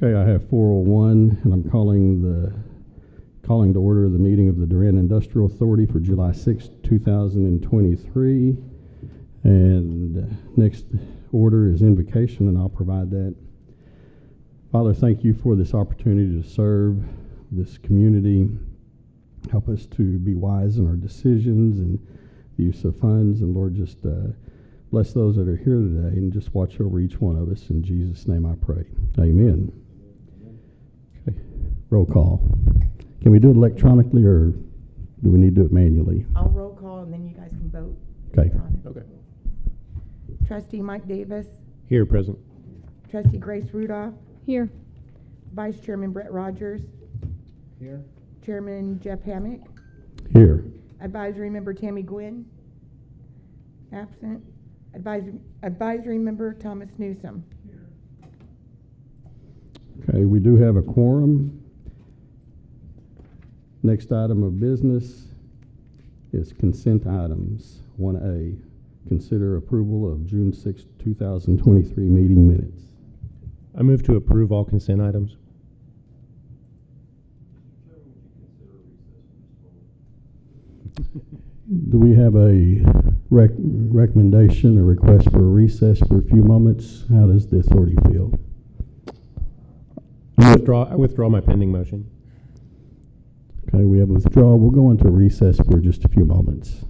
Okay, I have 401, and I'm calling to order the meeting of the Durant Industrial Authority for July 6, 2023. And next order is invocation, and I'll provide that. Father, thank you for this opportunity to serve this community. Help us to be wise in our decisions and the use of funds. And Lord, just bless those that are here today and just watch over each one of us. In Jesus' name I pray. Amen. Okay. Roll call. Can we do it electronically or do we need to do it manually? I'll roll call and then you guys can vote. Okay. Okay. Trustee Mike Davis. Here, present. Trustee Grace Rudolph. Here. Vice Chairman Brett Rogers. Here. Chairman Jeff Hammock. Here. Advisory Member Tammy Gwynn. Absent. Advisory Member Thomas Newsom. Okay, we do have a quorum. Next item of business is consent items. 1A, consider approval of June 6, 2023 meeting minutes. I move to approve all consent items. Do we have a recommendation or request for a recess for a few moments? How does the authority feel? I withdraw my pending motion. Okay, we have a withdrawal. We'll go into recess for just a few moments.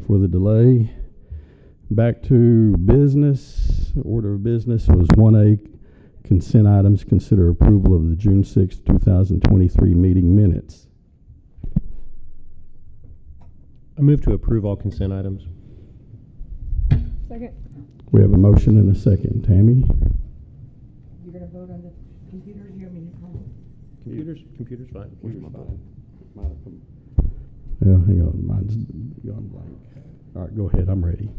for the delay. Back to business. Order of business was 1A, consent items. Consider approval of the June 6, 2023 meeting minutes. I move to approve all consent items. Second. We have a motion and a second. Tammy? You're gonna vote on the computers, you want me to call? Computer's fine. Yeah, hang on. Mine's gone blank. All right, go ahead. I'm ready.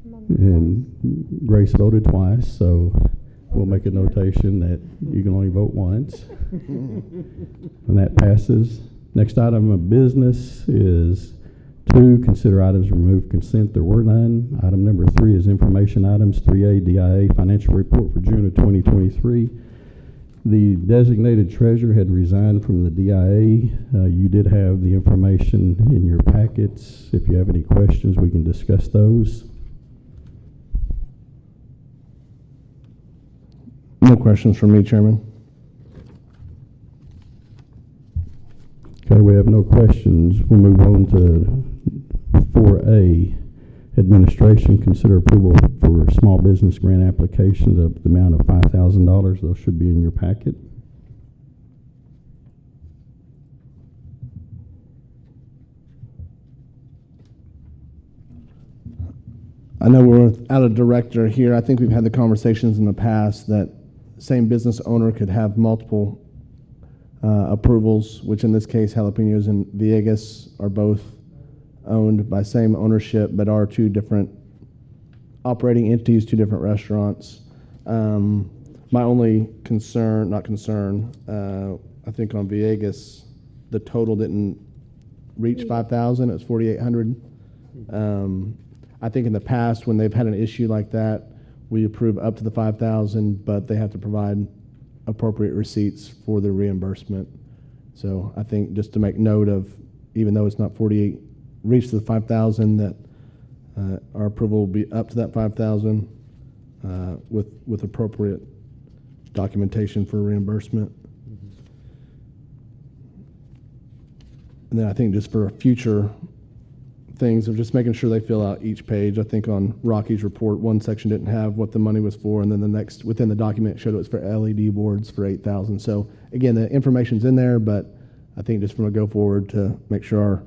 I'm on the And Grace voted twice, so we'll make a notation that you can only vote once. And that passes. Next item of business is 2, consider items remove consent. There were none. Item number 3 is information items. 3A, DIA financial report for June of 2023. The designated treasurer had resigned from the DIA. You did have the information in your packets. If you have any questions, we can discuss those. No questions from me, Chairman. Okay, we have no questions. We'll move on to 4A, administration. Consider approval for small business grant applications of the amount of $5,000. Those should be in your packet. I know we're out of director here. I think we've had the conversations in the past that same business owner could have multiple approvals, which in this case, Jalapenos and Villegas are both owned by same ownership, but are 2 different operating entities, 2 different restaurants. My only concern, I think on Villegas, the total didn't reach 5,000. It was 4,800. I think in the past, when they've had an issue like that, we approve up to the 5,000, but they have to provide appropriate receipts for the reimbursement. So I think just to make note of, even though it's not 48, reached the 5,000, that our approval will be up to that 5,000 with appropriate documentation for reimbursement. And then I think just for future things of just making sure they fill out each page. I think on Rocky's report, one section didn't have what the money was for, and then the next within the document showed it was for LED boards for 8,000. So again, the information's in there, but I think just from a go forward to make sure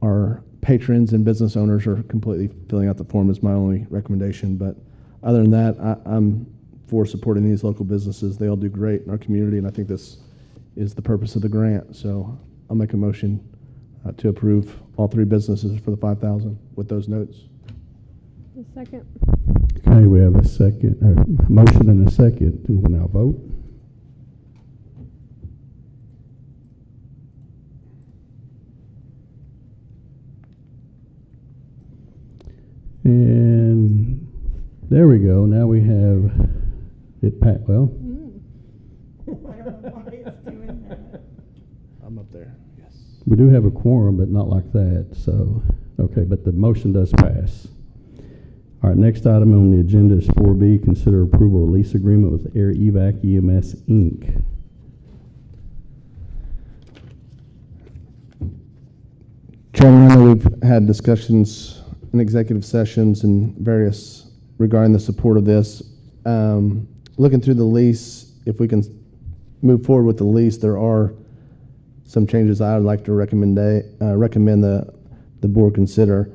our patrons and business owners are completely filling out the form is my only recommendation. But other than that, I'm for supporting these local businesses. They all do great in our community, and I think this is the purpose of the grant. So I'll make a motion to approve all 3 businesses for the 5,000 with those notes. The second. Okay, we have a second, motion and a second, and we'll now vote. And there we go. Now we have it well. I don't know why it's doing that. I'm up there. Yes. We do have a quorum, but not like that, so, okay, but the motion does pass. All right, next item on the agenda is 4B, consider approval of lease agreement with Air Evac EMS, Inc. Chairman, I know we've had discussions in executive sessions and various regarding the support of this. Looking through the lease, if we can move forward with the lease, there are some changes I would like to recommend the board consider.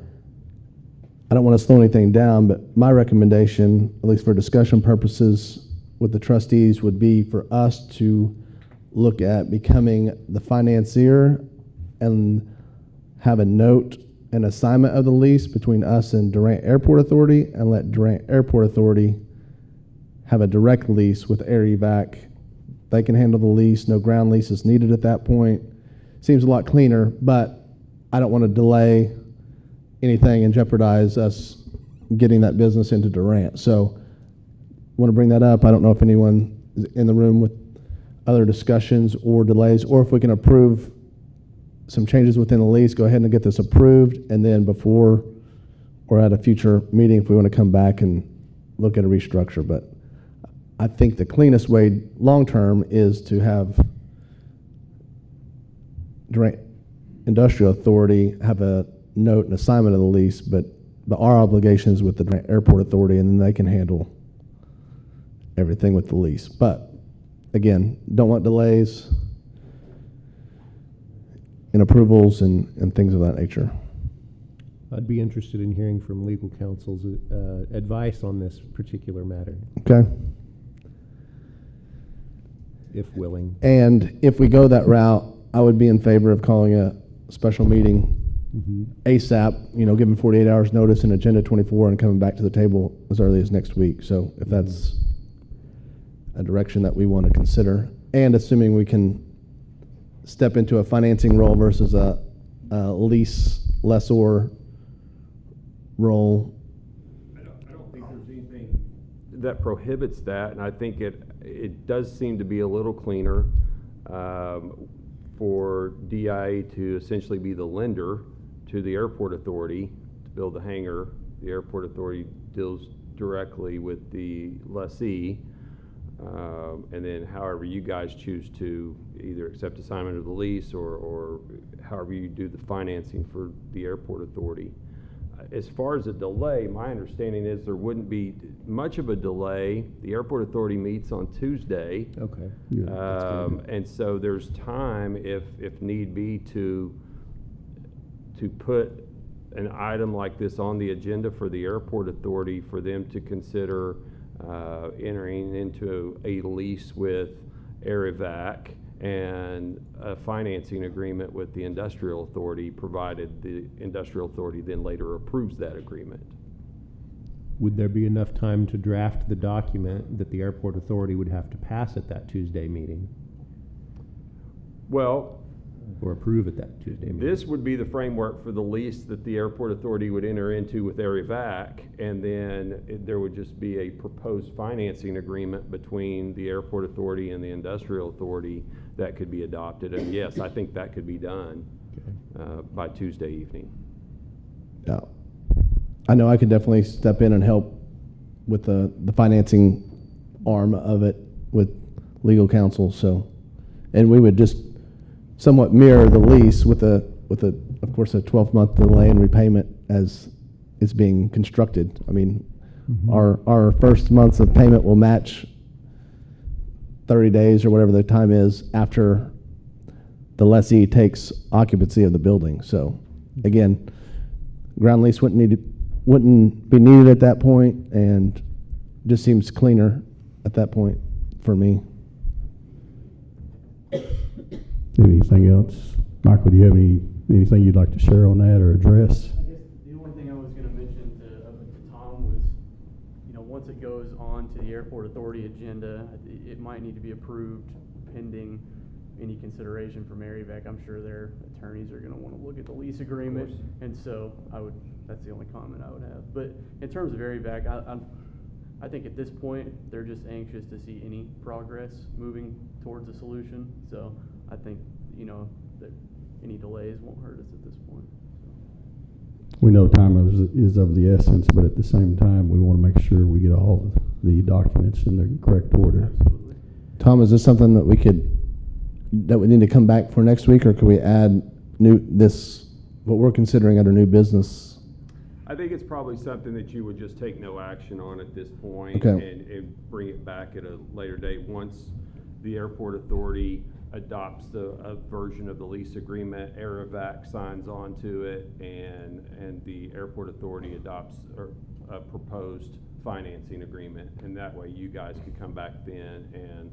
I don't want to slow anything down, but my recommendation, at least for discussion purposes with the trustees, would be for us to look at becoming the financier and have a note and assignment of the lease between us and Durant Airport Authority, and let Durant Airport Authority have a direct lease with Air Evac. They can handle the lease. No ground lease is needed at that point. Seems a lot cleaner, but I don't want to delay anything and jeopardize us getting that business into Durant. So want to bring that up. I don't know if anyone is in the room with other discussions or delays, or if we can approve some changes within the lease, go ahead and get this approved, and then before or at a future meeting, if we want to come back and look at a restructure. But I think the cleanest way long-term is to have Durant Industrial Authority have a note and assignment of the lease, but our obligation is with the Durant Airport Authority, and then they can handle everything with the lease. But again, don't want delays in approvals and things of that nature. I'd be interested in hearing from legal counsel's advice on this particular matter, Okay? if willing. And if we go that route, I would be in favor of calling a special meeting ASAP, giving 48 hours notice and agenda 24 and coming back to the table as early as next week. So if that's a direction that we want to consider, and assuming we can step into a financing role versus a lease lessor role. I don't think there's anything that prohibits that, and I think it does seem to be a little cleaner for DIA to essentially be the lender to the airport authority to build the hangar. The airport authority deals directly with the lessee, and then however you guys choose to either accept assignment of the lease or however you do the financing for the airport authority. As far as a delay, my understanding is there wouldn't be much of a delay. The airport authority meets on Tuesday. Okay. Yeah, that's good. And so there's time, if need be, to put an item like this on the agenda for the airport authority for them to consider entering into a lease with Air-Evac and a financing agreement with the industrial authority, provided the industrial authority then later approves that agreement. Would there be enough time to draft the document that the airport authority would have to pass at that Tuesday meeting, Well, or approve at that Tuesday meeting? this would be the framework for the lease that the airport authority would enter into with Air-Evac, and then there would just be a proposed financing agreement between the airport authority and the industrial authority that could be adopted. And yes, I think that could be done by Tuesday evening. Yeah. I know I could definitely step in and help with the financing arm of it with legal counsel. So, and we would just somewhat mirror the lease with of course, a 12-month delay in repayment as it's being constructed. I mean, our first months of payment will match 30 days or whatever the time is after the lessee takes occupancy of the building. So, again, ground lease wouldn't be needed at that point, and just seems cleaner at that point for me. Anything else? Michael, do you have anything you'd like to share on that or address? I guess the only thing I was going to mention to Tom was, once it goes on to the airport authority agenda, it might need to be approved pending any consideration from Air-Evac. I'm sure their attorneys are going to want to look at the lease agreement, and so that's the only comment I would have. But in terms of Air-Evac, I think at this point they're just anxious to see any progress moving towards a solution. So I think that any delays won't hurt us at this point. We know time is of the essence, but at the same time, we want to make sure we get all the documents in the correct order. Absolutely. Tom, is this something that we need to come back for next week, or could we add what we're considering under new business? I think it's probably something that you would just take no action on at this point, Okay. and bring it back at a later date once the airport authority adopts a version of the lease agreement. Air-Evac signs onto it, and the airport authority adopts a proposed financing agreement, and that way you guys could come back then and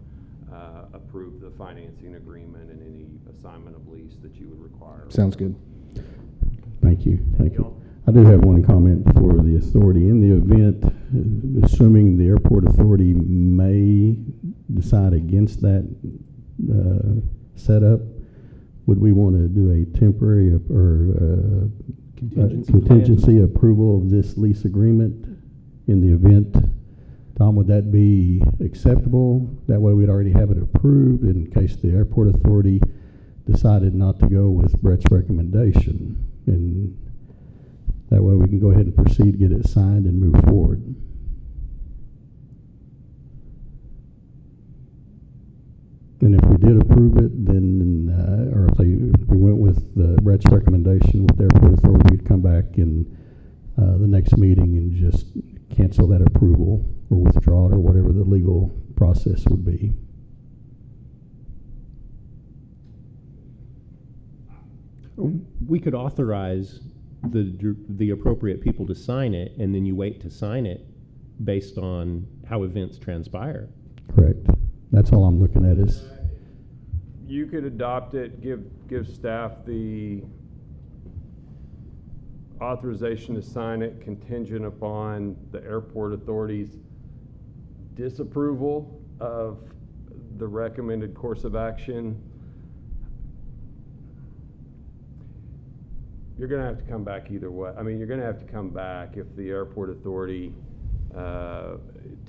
approve the financing agreement and any assignment of lease that you would require. Sounds good. Thank you. Thank you all. I do have one comment for the authority. In the event, assuming the airport authority may decide against that setup, would we want to do a temporary or contingency approval of this lease agreement in the event? Tom, would that be acceptable? That way we'd already have it approved in case the airport authority decided not to go with Brett's recommendation. And that way we can go ahead and proceed, get it signed, and move forward. And if we did approve it, then, or if we went with Brett's recommendation with the airport authority, we'd come back in the next meeting and just cancel that approval or withdraw it or whatever the legal process would be. We could authorize the appropriate people to sign it, and then you wait to sign it based on how events transpire. Correct. That's all I'm looking at is, You could adopt it, give staff the authorization to sign it contingent upon the airport authority's disapproval of the recommended course of action. You're gonna have to come back either way. I mean, you're gonna have to come back if the airport authority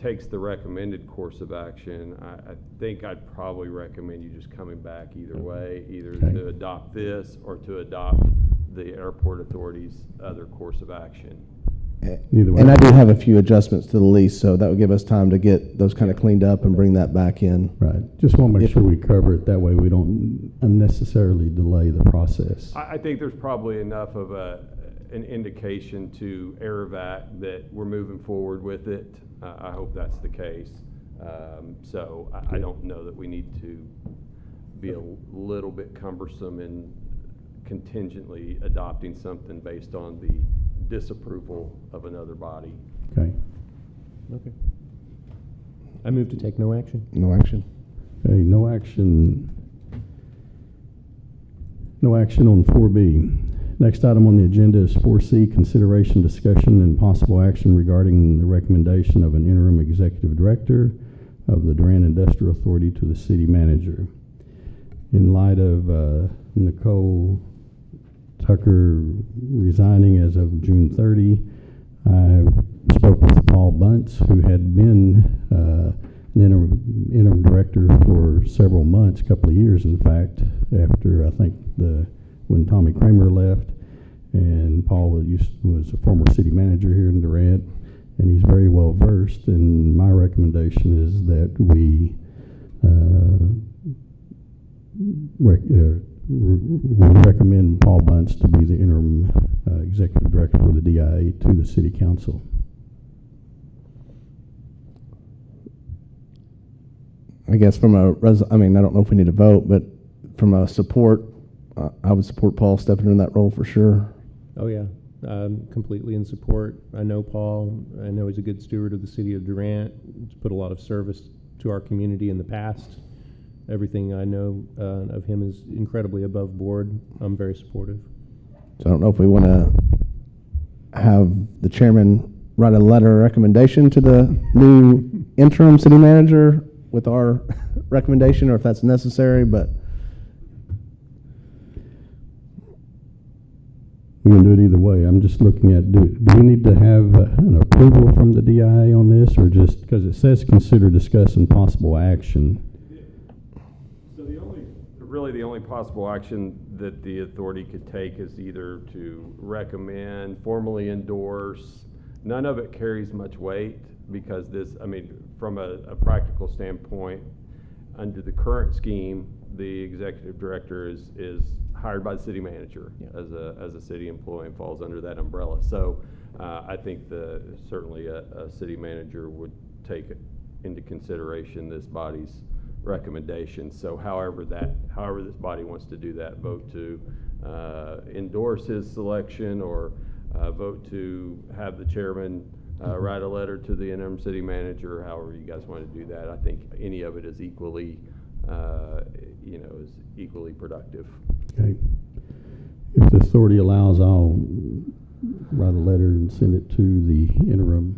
takes the recommended course of action. I think I'd probably recommend you just coming back either way, either Okay. to adopt this or to adopt the airport authority's other course of action. either way. And I do have a few adjustments to the lease, so that would give us time to get those kind of cleaned up and bring that back in. Right. Just want to make If- sure we cover it. That way we don't unnecessarily delay the process. I think there's probably enough of an indication to Aerovac that we're moving forward with it. I hope that's the case. So I don't know that we need to be a little bit cumbersome in contingently adopting something based on the disapproval of another body. Okay. Okay. I move to take no action. No action. Okay, no action. No action on 4B. Next item on the agenda is 4C, consideration, discussion, and possible action regarding the recommendation of an interim executive director of the Durant Industrial Authority to the city manager. In light of Nicole Tucker resigning as of June 30, I spoke with Paul Bunce, who had been an interim director for several months, a couple of years, in fact, after I think when Tommy Kramer left. And Paul was a former city manager here in Durant, and he's very well versed. And my recommendation is that we we recommend Paul Bunce to be the interim executive director for the DIA to the city council. I guess from I don't know if we need to vote, but from a support, I would support Paul stepping in that role for sure. Oh, yeah. Completely in support. I know Paul. I know he's a good steward of the city of Durant. He's put a lot of service to our community in the past. Everything I know of him is incredibly above board. I'm very supportive. So I don't know if we want to have the chairman write a letter of recommendation to the new interim city manager with our recommendation, or if that's necessary, but We can do it either way. I'm just looking at, do we need to have an approval from the DIA on this, or just, because it says consider, discuss, and possible action? So really the only possible action that the authority could take is either to recommend, formally endorse. None of it carries much weight because from a practical standpoint, under the current scheme, the executive director is hired by the city manager as a city employee and falls under that umbrella. So I think certainly a city manager would take into consideration this body's recommendation. So however this body wants to do that, vote to endorse his selection or vote to have the chairman write a letter to the interim city manager, however you guys want to do that. I think any of it is equally productive. Okay. If the authority allows, I'll write a letter and send it to the interim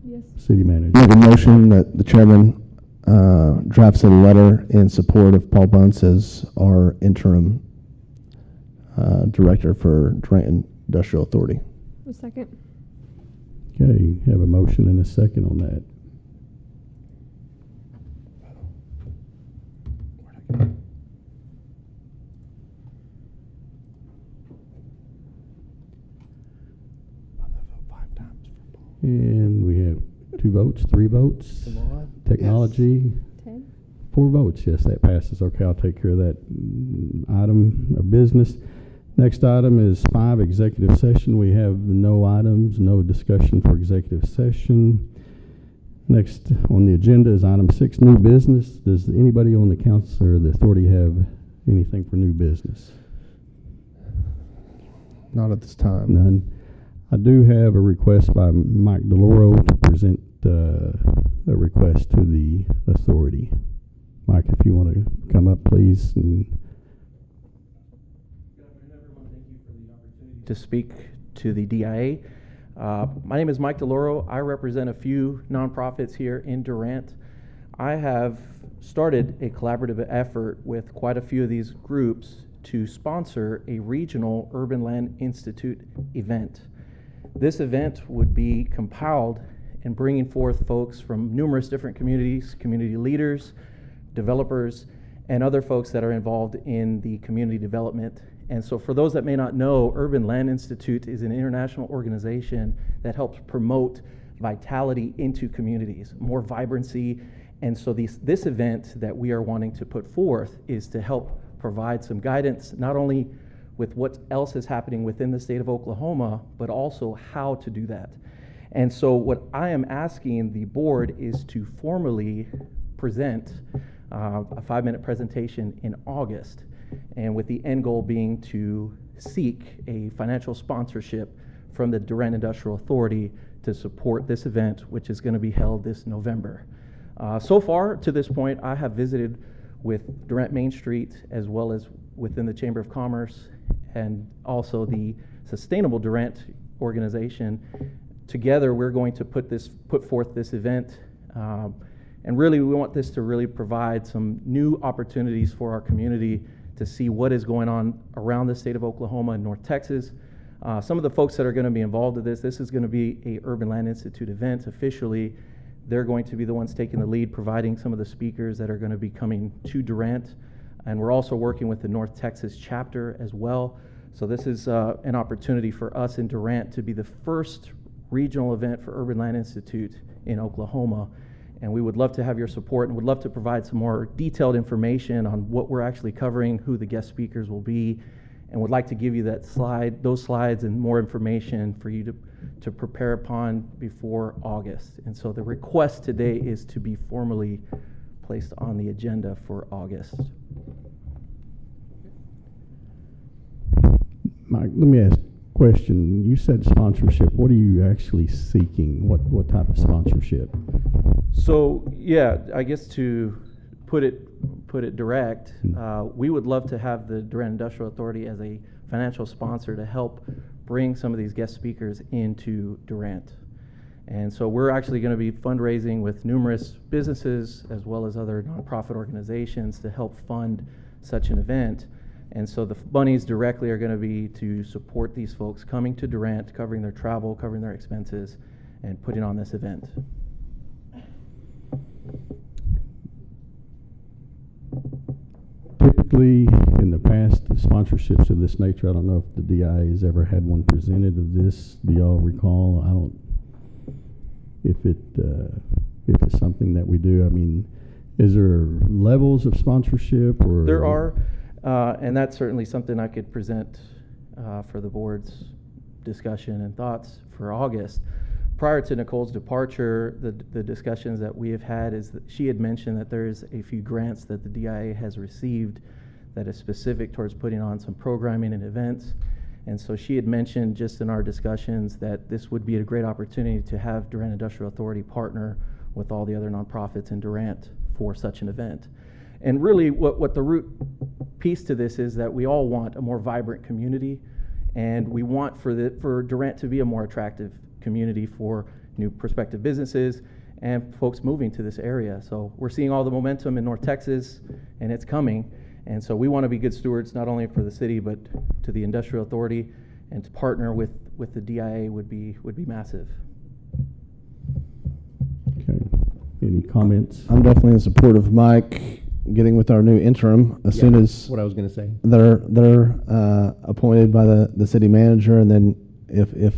Yes. city manager. make a motion that the chairman drafts a letter in support of Paul Bunce as our interim director for Durant Industrial Authority. A second. Okay, have a motion and a second on that. And we have 2 votes, 3 votes. Technology, 10. 4 votes. Yes, that passes. Okay, I'll take care of that item of business. Next item is 5, executive session. We have no items, no discussion for executive session. Next on the agenda is item 6, new business. Does anybody on the council or the authority have anything for new business? Not at this time. None. I do have a request by Mike DeLoro to present a request to the authority. Mike, if you want to come up, please. And Good afternoon, everyone. Thank you for the opportunity to speak to the DIA. My name is Mike DeLoro. I represent a few nonprofits here in Durant. I have started a collaborative effort with quite a few of these groups to sponsor a regional Urban Land Institute event. This event would be compiled in bringing forth folks from numerous different communities, community leaders, developers, and other folks that are involved in the community development. And so for those that may not know, Urban Land Institute is an international organization that helps promote vitality into communities, more vibrancy. And so this event that we are wanting to put forth is to help provide some guidance, not only with what else is happening within the state of Oklahoma, but also how to do that. And so what I am asking the board is to formally present a 5-minute presentation in August, and with the end goal being to seek a financial sponsorship from the Durant Industrial Authority to support this event, which is going to be held this November. So far, to this point, I have visited with Durant Main Street as well as within the Chamber of Commerce and also the Sustainable Durant organization. Together, we're going to put forth this event. And really, we want this to really provide some new opportunities for our community to see what is going on around the state of Oklahoma and North Texas. Some of the folks that are going to be involved in this is going to be a Urban Land Institute event officially. They're going to be the ones taking the lead, providing some of the speakers that are going to be coming to Durant. And we're also working with the North Texas chapter as well. So this is an opportunity for us in Durant to be the first regional event for Urban Land Institute in Oklahoma. And we would love to have your support and would love to provide some more detailed information on what we're actually covering, who the guest speakers will be, and would like to give you those slides and more information for you to prepare upon before August. And so the request today is to be formally placed on the agenda for August. Mike, let me ask a question. You said sponsorship. What are you actually seeking? What type of sponsorship? So yeah, I guess to put it direct, we would love to have the Durant Industrial Authority as a financial sponsor to help bring some of these guest speakers into Durant. And so we're actually going to be fundraising with numerous businesses as well as other nonprofit organizations to help fund such an event. And so the monies directly are going to be to support these folks coming to Durant, covering their travel, covering their expenses, and putting on this event. Typically, in the past, sponsorships of this nature, I don't know if the DI has ever had one presented of this. Do y'all recall? I don't. If it's something that we do, I mean, is there levels of sponsorship or? There are, and that's certainly something I could present for the board's discussion and thoughts for August. Prior to Nicole's departure, the discussions that we have had is that she had mentioned that there's a few grants that the DIA has received that is specific towards putting on some programming and events. And so she had mentioned just in our discussions that this would be a great opportunity to have Durant Industrial Authority partner with all the other nonprofits in Durant for such an event. And really what the root piece to this is that we all want a more vibrant community, and we want for Durant to be a more attractive community for new prospective businesses and folks moving to this area. So we're seeing all the momentum in North Texas, and it's coming. And so we want to be good stewards, not only for the city, but to the Industrial Authority, and to partner with the DIA would be massive. Okay. Any comments? I'm definitely in support of Mike getting with our new interim as soon as What I was going to say. they're appointed by the city manager, and then if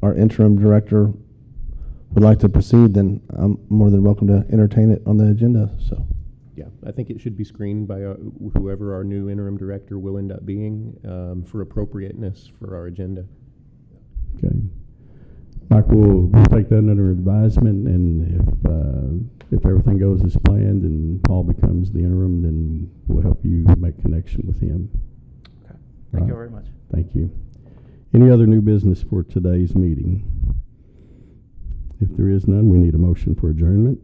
our interim director would like to proceed, then I'm more than welcome to entertain it on the agenda, so. Yeah, I think it should be screened by whoever our new interim director will end up being for appropriateness for our agenda. Okay. Mike, we'll take that under advisement, and if everything goes as planned and Paul becomes the interim, then we'll help you make connection with him. Okay. Thank you Right. very much. Thank you. Any other new business for today's meeting? If there is none, we need a motion for adjournment.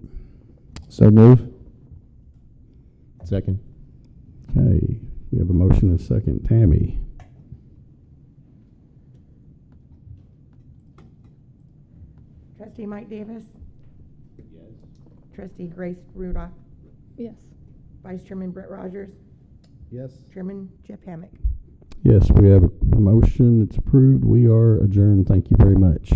So move. Second. Okay, we have a motion and a second. Tammy? Trustee Mike Davis? Yes. Trustee Grace Rudolph? Yes. Vice Chairman Brett Rogers? Yes. Chairman Jeff Hammock? Yes, we have a motion. It's approved. We are adjourned. Thank you very much.